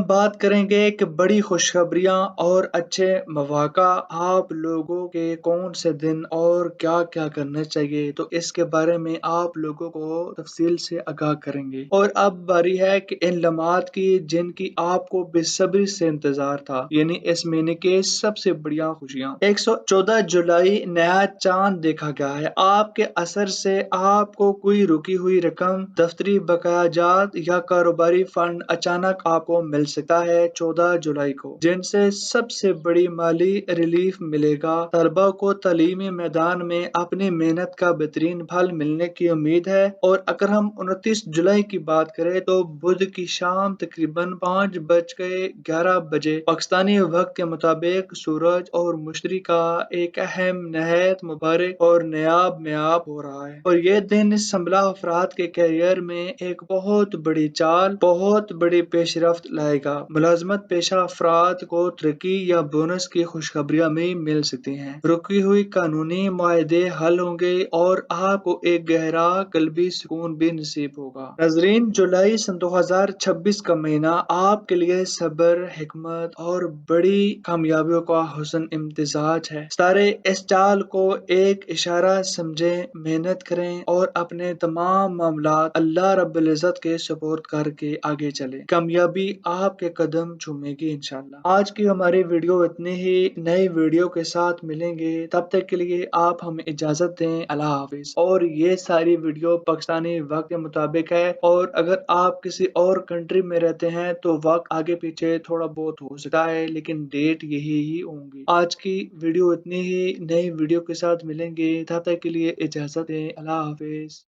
बात करेंगे कि बड़ी खुशखबरियाँ और अच्छे मौक़ा आप लोगों के कौन से दिन और क्या-क्या करना चाहिए, तो इसके बारे में आप लोगों को तफ़सील से आगाह करेंगे। और अब बारी है कि इन लम्हात की जिनकी आपको बेसब्री से इंतज़ार था, यानी इस महीने के सबसे बढ़िया खुशियाँ। 114 जुलाई नया चाँद देखा गया है। आपके असर से आपको कोई रुकी हुई रकम, दफ्तरी बकायाजात या कारोबारी फंड अचानक आपको मिल सकता है 14 जुलाई को, जिनसे सबसे बड़ी माली रिलीफ मिलेगा। तलबा को तालीमी मैदान में अपनी मेहनत का बेहतरीन फल मिलने की उम्मीद है। और अगर हम 29 जुलाई की बात करें तो बुध की शाम तकरीबन 5:11 बजे पाकिस्तानी वक्त के मुताबिक सूरज और मुश्तरी का एक अहम, नहायत मुबारक और नायाब मियाब हो रहा है। और ये दिन संभला अफराद के कैरियर में एक बहुत बड़ी चाल, बहुत बड़ी पेशरफ्त लाएगा। मुलाजमत पेशा अफराद को तरक्की या बोनस की खुशखबरियां भी मिल सकती हैं। रुकी हुई कानूनी मुआहदे हल होंगे और आपको एक गहरा कल्बी सुकून भी नसीब होगा। नाज़रीन, जुलाई सन 2026 का महीना आपके लिए सब्र, हिकमत और बड़ी कामयाबियों का हुस्न इम्तिजाज है। सारे इस चाल को एक इशारा समझे, मेहनत करें और अपने तमाम मामलात अल्लाह रब्बुल इज़्ज़त के सुपुर्द करके आगे चलें। कामयाबी आपके कदम चूमेगी इंशाअल्लाह। आज की हमारी वीडियो इतनी ही, नई वीडियो के साथ मिलेंगे, तब तक के लिए आप हमें इजाजत दें। अल्लाह हाफिज। और ये सारी वीडियो पाकिस्तानी वक्त के मुताबिक है, और अगर आप किसी और कंट्री में रहते हैं तो वक्त आगे पीछे थोड़ा बहुत हो सकता है, लेकिन डेट यही ही होंगी। आज की वीडियो इतनी ही, नई वीडियो के साथ मिलेंगे, तब तक के लिए इजाजत दें। अल्लाह हाफिज।